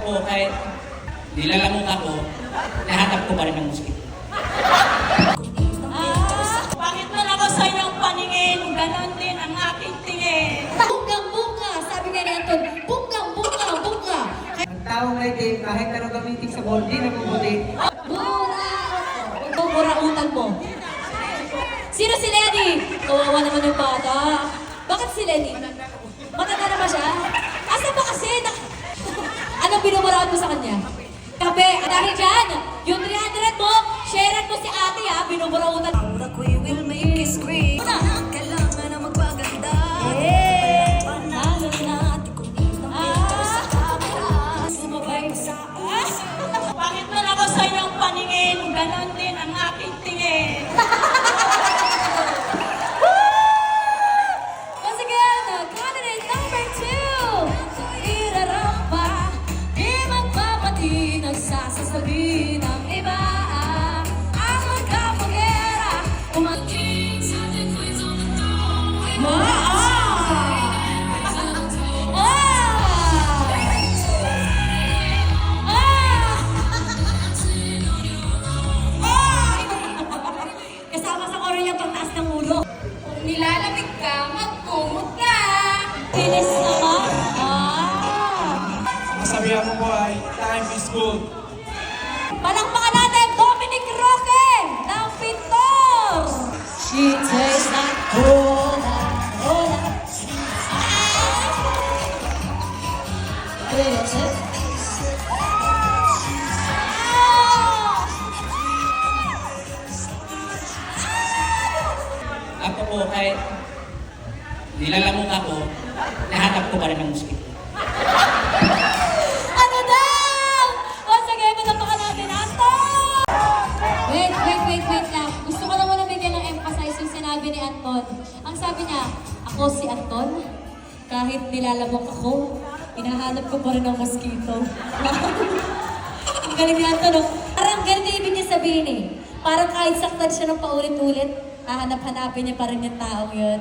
po, kahit nilalamok ako, nahanap ko pa rin ng mosquito. Bakit man ako sa iyong paningin, ganon din ang aking tingin. Bunggang-bunga, sabi nga ni Anton, bunggang-bunga, bunga. Ang taong lady, kahit ano gamitin sa ball, di nabubuti. Burautan mo. Sino si Lenny? Kawawa naman yung bata. Bakit si Lenny? Matanda na ba siya? Asa ba kasi? Anong binuburaan mo sa kanya? Kape, dahil dyan, yung 300 mo, sharean mo si ate ha, binuburautan. We will make it scream. Kailangan na magpaganda. Panalo natin kung ito sa camera. Sumabay sa Bakit man ako sa iyong paningin, ganon din ang aking tingin. Once again, candidate number 2. Iraramba, di magpapati, nagsasasabi ng iba. Ang magkapagera, umangking sa atin ko ito na to. Kasama sa koro yung pagtaas ng ulo. Kung nilalamig ka, magkumot ka. Kinis naman. Masabihan mo po ay time is gold. Palakpakan natin, Dominic Roque ng Pintor. She tastes like cola, cola. Ako po, kahit nilalamok ako, nahanap ko pa rin ng mosquito. Ano daw? Once again, matapakan natin, Anton! Wait lang. Gusto ko lang muna bigyan ng emphasize yung sinabi ni Anton. Ang sabi niya, ako si Anton, kahit nilalamok ako, hinahanap ko pa rin ng mosquito. Ang galing ni Anton, no? Parang ganito ibig niya sabihin eh. Parang kahit saktan siya ng paulit-ulit, hahanap-hanapin niya pa rin yung taong yun.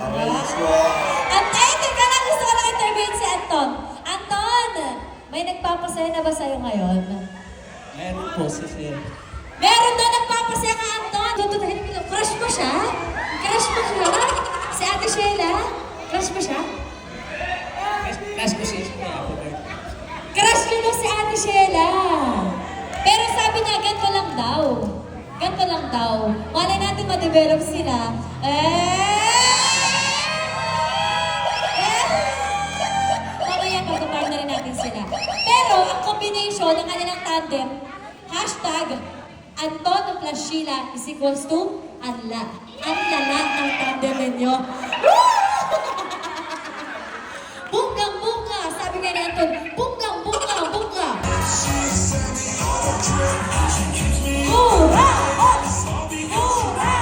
At teka lang, gusto ko lang intervene si Anton. Anton, may nagpapasaya na ba sa'yo ngayon? Meron po, sister. Meron doon nagpapasaya ka, Anton! Tututuhin mo, crush mo siya? Crush mo siya? Si Ate Sheila? Crush mo siya? Last ko siya ako. Crush niyo no si Ate Sheila. Pero sabi niya, ganito lang daw. Ganito lang daw. Malay natin ma-develop sila. Mamaya pag-partner natin sila. Pero ang combination ng kanilang tandem, hashtag Anton plus Sheila is equals to Anla. Ang lala ng tandem ninyo. Bunggang-bunga, sabi nga ni Anton, bunggang-bunga, bunga. Hurra! Hurra!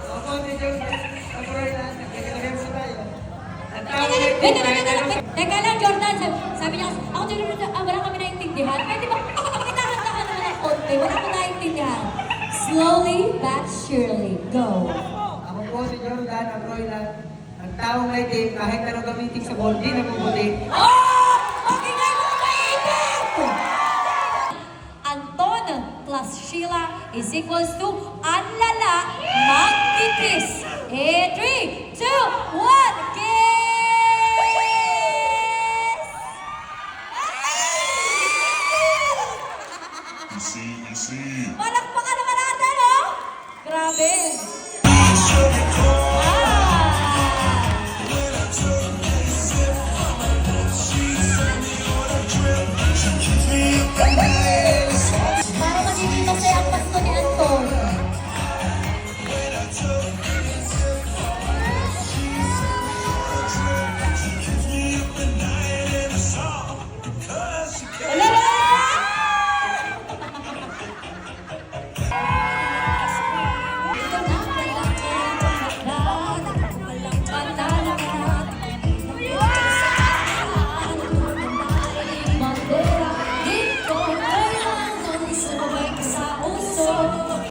Ako, medyo, ako rin lang, nagkakalagan sa tayo. Ang taong lady, kahit ano Teka lang, Jordan. Sabi niya, ako wala kami naintindihan. Pwede ba, pakitahan-tahan naman ng konti. Wala ko naintindihan. Slowly but surely. Go. Ako po si Jordan, ang Royland. Ang taong lady, kahit ano gamitin sa ball, di nabubuti. Oh! Pakinggan mo mainit! Anton plus Sheila is equals to Anlala Magkikis. 3,